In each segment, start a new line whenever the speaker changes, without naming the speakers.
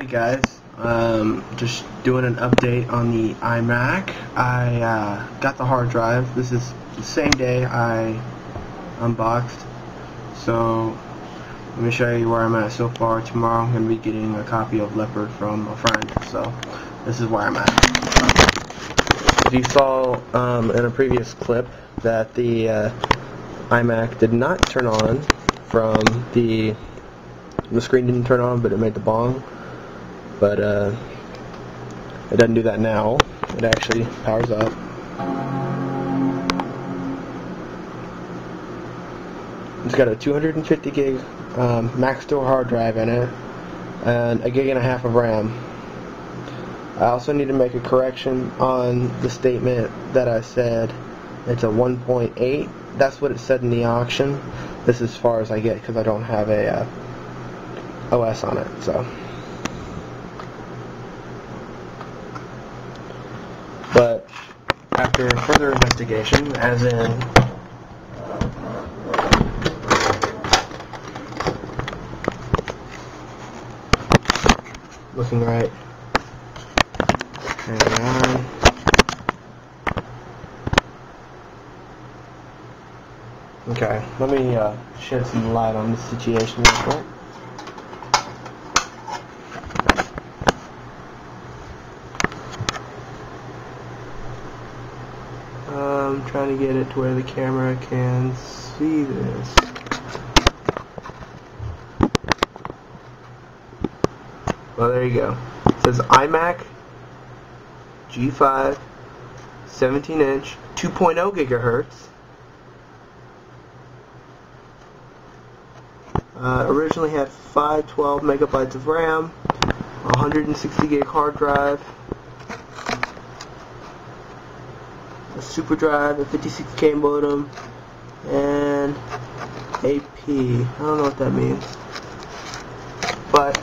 Hey guys, just doing an update on the iMac. I got the hard drive. This is the same day I unboxed. So let me show you where I'm at so far. Tomorrow I'm going to be getting a copy of Leopard from a friend. So this is where I'm at. If you saw in a previous clip that the iMac did not turn on from the screen didn't turn on, but it made the bong. But it doesn't do that now. It actually powers up. It's got a 250 gig max store hard drive in it and a gig and a half of RAM. I also need to make a correction on the statement that I said it's a 1.8. That's what it said in the auction. This is as far as I get because I don't have a OS on it. So. But after further investigation, as in looking right, hang on. Okay, let me shed some light on this situation real quick. I'm trying to get it to where the camera can see this. Well, there you go. It says iMac G5 17-inch 2.0 gigahertz. Originally had 512 megabytes of RAM, 160 gig hard drive, a super drive, a 56K modem, and AP. I don't know what that means, but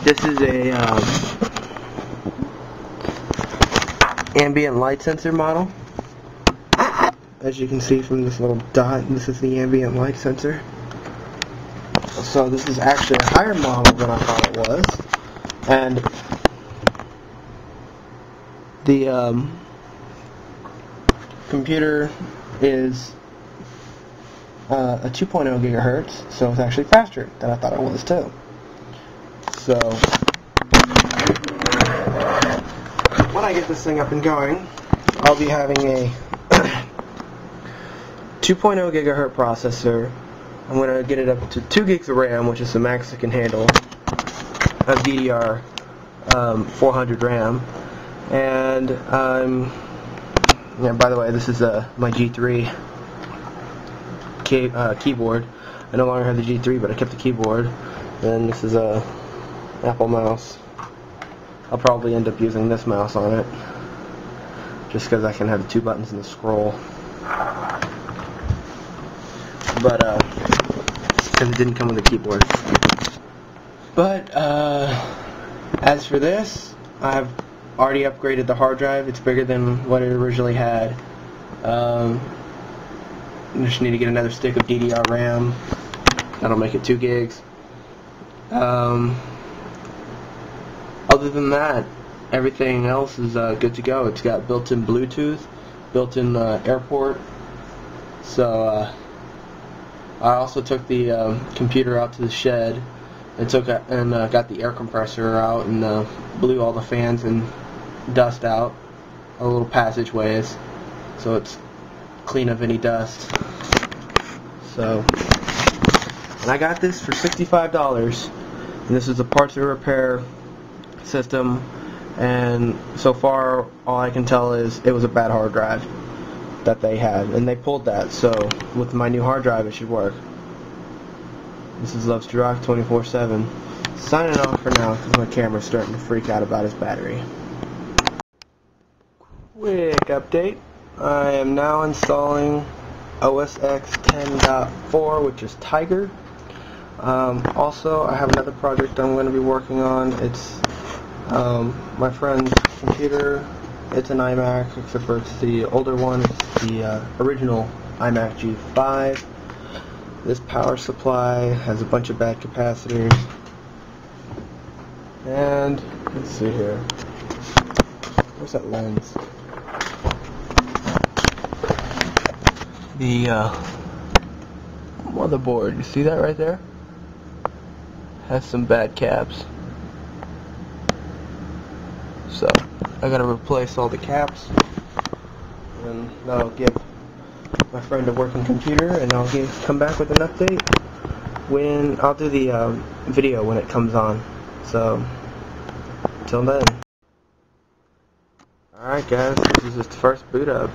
this is a ambient light sensor model. As you can see from this little dot, this is the ambient light sensor. So this is actually a higher model than I thought it was, and the computer is a 2.0 gigahertz, so it's actually faster than I thought it was too. So when I get this thing up and going, I'll be having a 2.0 gigahertz processor. I'm going to get it up to 2 gigs of RAM, which is the max it can handle, of DDR 400 RAM, and yeah, by the way, this is my G3 keyboard. I no longer have the G3, but I kept the keyboard. And this is a Apple mouse. I'll probably end up using this mouse on it, just because I can have the 2 buttons and the scroll. But because it didn't come with a keyboard. But as for this, I've already upgraded the hard drive. It's bigger than what it originally had. I just need to get another stick of DDR RAM. That'll make it 2 gigs. Other than that, everything else is good to go. It's got built-in Bluetooth, built-in airport. So I also took the computer out to the shed and got the air compressor out and blew all the fans and dust out, all the little passageways, so it's clean of any dust. So, and I got this for $65, and this is a parts and repair system, and so far all I can tell is it was a bad hard drive that they had, and they pulled that, so with my new hard drive it should work. This is Loves to Rock 24/7. Signing off for now because my camera's starting to freak out about its battery. Quick update. I am now installing OS X 10.4, which is Tiger. Also, I have another project I'm going to be working on. It's my friend's computer. It's an iMac, except for it's the older one. It's the original iMac G5. This power supply has a bunch of bad capacitors. And let's see here. Where's that lens? The motherboard. You see that right there? Has some bad caps. So I gotta replace all the caps, and that'll give my friend a working computer, and I'll come back with an update when I'll do the video when it comes on. So until then. Alright guys, this is just the first boot up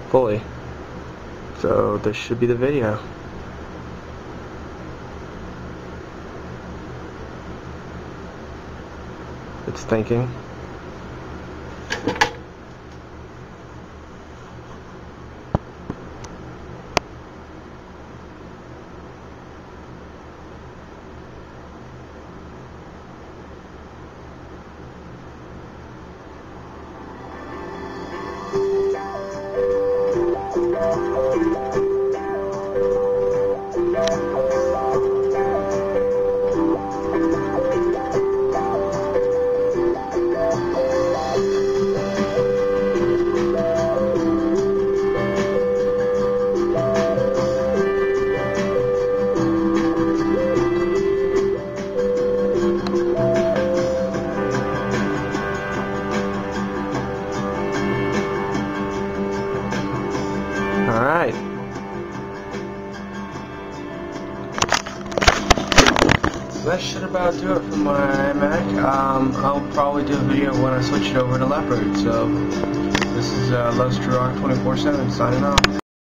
fully. So this should be the video. It's thinking. Alright. So that should about do it for my iMac. I'll probably do a video when I switch it over to Leopard. So this is Lovestrur 24/7 signing off.